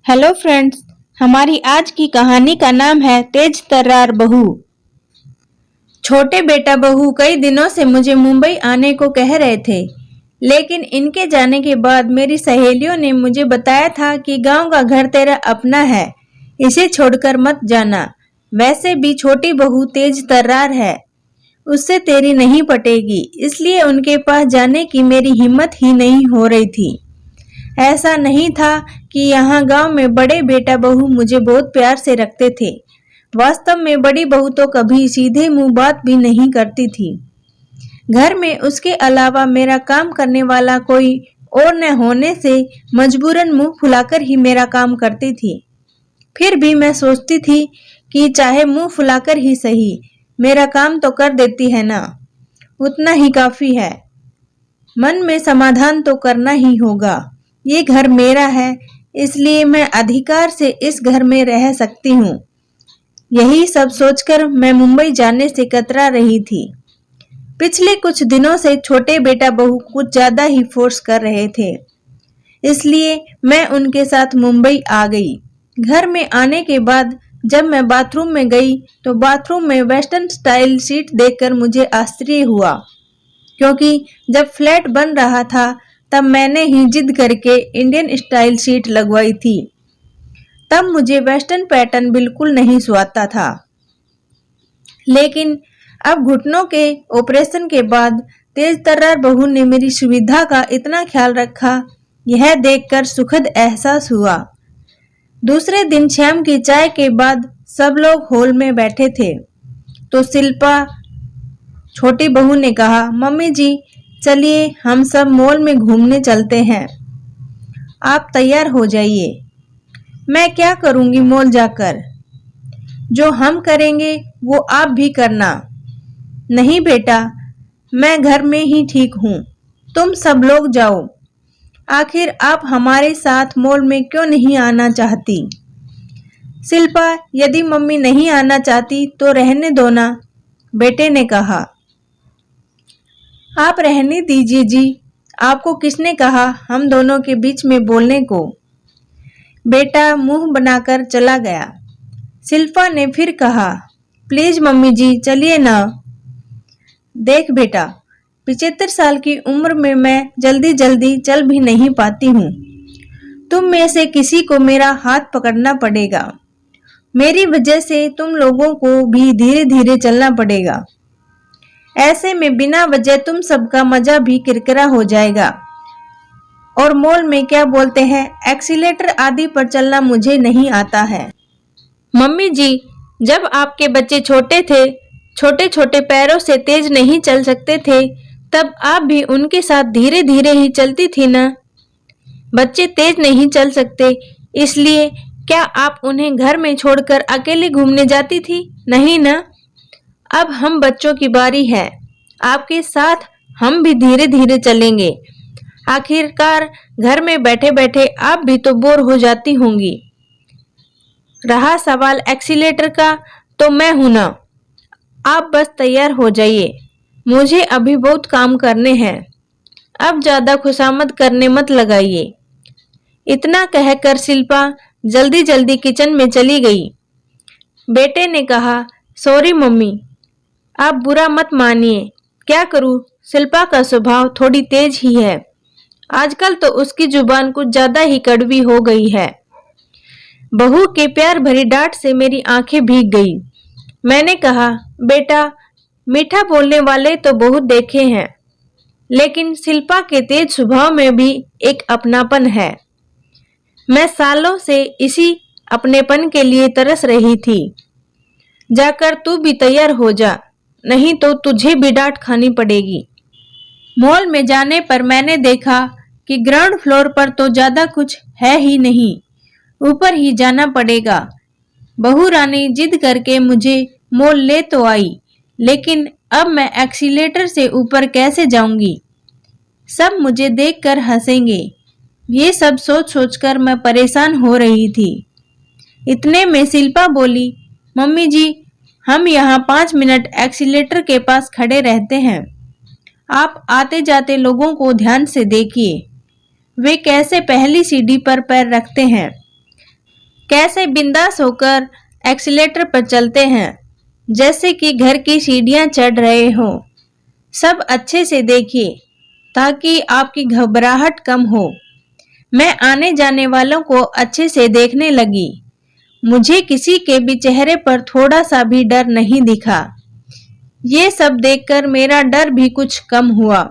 Hello friends, हमारी आज की कहानी का नाम है तेज तर्रार बहू। छोटे बेटा बहू कई दिनों से मुझे मुंबई आने को कह रहे थे, लेकिन इनके जाने के बाद मेरी सहेलियों ने मुझे बताया था कि गांव का घर तेरा अपना है, इसे छोड़कर मत जाना। वैसे भी छोटी बहू तेज तर्रार है, उससे तेरी नहीं पटेगी, इसलिए उनके पास जाने की मेरी हिम्मत ही नहीं हो रही थी। ऐसा नहीं था कि यहाँ गांव में बड़े बेटा बहू मुझे बहुत प्यार से रखते थे। वास्तव में बड़ी बहू तो कभी सीधे मुंह बात भी नहीं करती थी। घर में उसके अलावा मेरा काम करने वाला कोई और न होने से मजबूरन मुंह फुलाकर ही मेरा काम करती थी। फिर भी मैं सोचती थी कि चाहे मुंह फुलाकर ही सही, मेरा काम तो कर देती है ना, उतना ही काफी है। मन में समाधान तो करना ही होगा। ये घर मेरा है, इसलिए मैं अधिकार से इस घर में रह सकती हूँ। यही सब सोचकर मैं मुंबई जाने से कतरा रही थी। पिछले कुछ दिनों से छोटे बेटा बहू कुछ ज्यादा ही फोर्स कर रहे थे, इसलिए मैं उनके साथ मुंबई आ गई। घर में आने के बाद जब मैं बाथरूम में गई तो बाथरूम में वेस्टर्न स्टाइल सीट देखकर मुझे आश्चर्य हुआ, क्योंकि जब फ्लैट बन रहा था तब मैंने ही जिद करके इंडियन स्टाइल सीट लगवाई थी। तब मुझे वेस्टर्न पैटर्न बिल्कुल नहीं सुहाता था, लेकिन अब घुटनों के ऑपरेशन के बाद तेज तर्रार बहू ने मेरी सुविधा का इतना ख्याल रखा, यह देखकर सुखद एहसास हुआ। दूसरे दिन शाम की चाय के बाद सब लोग हॉल में बैठे थे, तो शिल्पा छोटी बहू ने कहा, मम्मी जी चलिए हम सब मॉल में घूमने चलते हैं, आप तैयार हो जाइए। मैं क्या करूंगी मॉल जाकर, जो हम करेंगे वो आप भी करना। नहीं बेटा, मैं घर में ही ठीक हूँ, तुम सब लोग जाओ। आखिर आप हमारे साथ मॉल में क्यों नहीं आना चाहती? शिल्पा, यदि मम्मी नहीं आना चाहती तो रहने दो ना, बेटे ने कहा। आप रहने दीजिए जी, आपको किसने कहा हम दोनों के बीच में बोलने को? बेटा मुंह बनाकर चला गया। शिल्पा ने फिर कहा, प्लीज मम्मी जी चलिए ना। देख बेटा, 75 साल की उम्र में मैं जल्दी जल्दी चल भी नहीं पाती हूँ। तुम में से किसी को मेरा हाथ पकड़ना पड़ेगा। मेरी वजह से तुम लोगों को भी धीरे धीरे चलना पड़ेगा। ऐसे में बिना वजह तुम सबका मजा भी किरकिरा हो जाएगा। और मॉल में क्या बोलते हैं, एक्सीलेटर आदि पर चलना मुझे नहीं आता है। मम्मी जी, जब आपके बच्चे छोटे थे, छोटे छोटे पैरों से तेज नहीं चल सकते थे, तब आप भी उनके साथ धीरे धीरे ही चलती थी ना। बच्चे तेज नहीं चल सकते, इसलिए क्या आप उन्हें घर में छोड़कर अकेले घूमने जाती थी? नहीं ना। अब हम बच्चों की बारी है, आपके साथ हम भी धीरे धीरे चलेंगे। आखिरकार घर में बैठे बैठे आप भी तो बोर हो जाती होंगी। रहा सवाल एक्सीलेटर का, तो मैं हूं ना, आप बस तैयार हो जाइए, मुझे अभी बहुत काम करने हैं। अब ज्यादा खुशामद करने मत लगाइए। इतना कहकर शिल्पा जल्दी जल्दी किचन में चली गई। बेटे ने कहा, सॉरी मम्मी, आप बुरा मत मानिए, क्या करूं, शिल्पा का स्वभाव थोड़ी तेज ही है। आजकल तो उसकी जुबान कुछ ज्यादा ही कड़वी हो गई है। बहू के प्यार भरी डांट से मेरी आंखें भीग गई। मैंने कहा, बेटा, मीठा बोलने वाले तो बहुत देखे हैं, लेकिन शिल्पा के तेज स्वभाव में भी एक अपनापन है। मैं सालों से इसी अपनेपन के लिए तरस रही थी। जाकर तू भी तैयार हो जा, नहीं तो तुझे भी डांट खानी पड़ेगी। मॉल में जाने पर मैंने देखा कि ग्राउंड फ्लोर पर तो ज्यादा कुछ है ही नहीं, ऊपर ही जाना पड़ेगा। बहू रानी जिद करके मुझे मॉल ले तो आई, लेकिन अब मैं एक्सीलेटर से ऊपर कैसे जाऊंगी? सब मुझे देखकर हंसेंगे। ये सब सोच सोचकर मैं परेशान हो रही थी। इतने में शिल्पा बोली, मम्मी जी, हम यहाँ 5 मिनट एक्सीलेटर के पास खड़े रहते हैं, आप आते जाते लोगों को ध्यान से देखिए, वे कैसे पहली सीढ़ी पर पैर रखते हैं। कैसे बिंदास होकर एक्सीलेटर पर चलते हैं, जैसे कि घर की सीढ़ियां चढ़ रहे हो। सब अच्छे से देखिए ताकि आपकी घबराहट कम हो। मैं आने जाने वालों को अच्छे से देखने लगी। मुझे किसी के भी चेहरे पर थोड़ा सा भी डर नहीं दिखा। ये सब देखकर मेरा डर भी कुछ कम हुआ।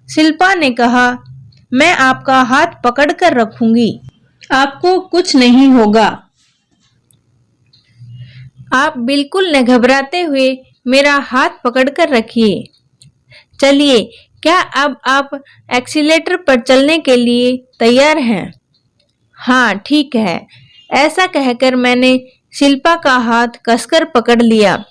शिल्पा ने कहा, मैं आपका हाथ पकड़कर रखूंगी, आपको कुछ नहीं होगा। आप बिल्कुल न घबराते हुए मेरा हाथ पकड़कर रखिए। चलिए, क्या अब आप एक्सीलेटर पर चलने के लिए तैयार हैं? हाँ, ठीक है। ऐसा कहकर मैंने शिल्पा का हाथ कसकर पकड़ लिया।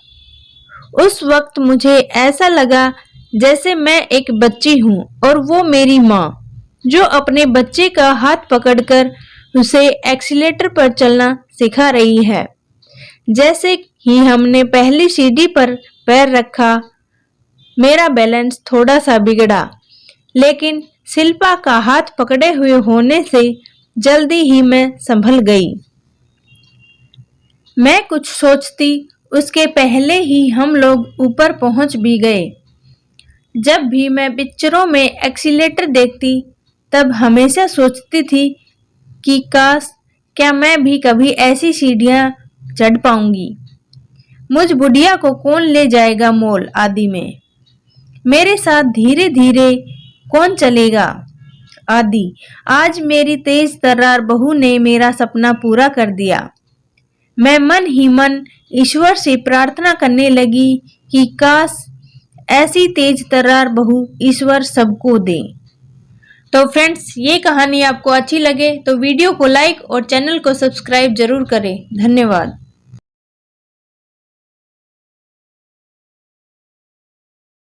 उस वक्त मुझे ऐसा लगा जैसे मैं एक बच्ची हूँ और वो मेरी माँ, जो अपने बच्चे का हाथ पकड़कर उसे एक्सीलेटर पर चलना सिखा रही है। जैसे ही हमने पहली सीढ़ी पर पैर रखा, मेरा बैलेंस थोड़ा सा बिगड़ा, लेकिन शिल्पा का हाथ पकड़े हुए होने से जल्दी ही मैं संभल गई। मैं कुछ सोचती उसके पहले ही हम लोग ऊपर पहुंच भी गए। जब भी मैं पिक्चरों में एक्सीलेटर देखती, तब हमेशा सोचती थी कि काश क्या मैं भी कभी ऐसी सीढ़ियां चढ़ पाऊंगी। मुझ बुढ़िया को कौन ले जाएगा मॉल आदि में? मेरे साथ धीरे धीरे कौन चलेगा आदि। आज मेरी तेज तर्रार बहू ने मेरा सपना पूरा कर दिया। मैं मन ही मन ईश्वर से प्रार्थना करने लगी कि काश ऐसी तेज तर्रार बहू ईश्वर सबको दे। तो फ्रेंड्स, ये कहानी आपको अच्छी लगे तो वीडियो को लाइक और चैनल को सब्सक्राइब जरूर करें। धन्यवाद।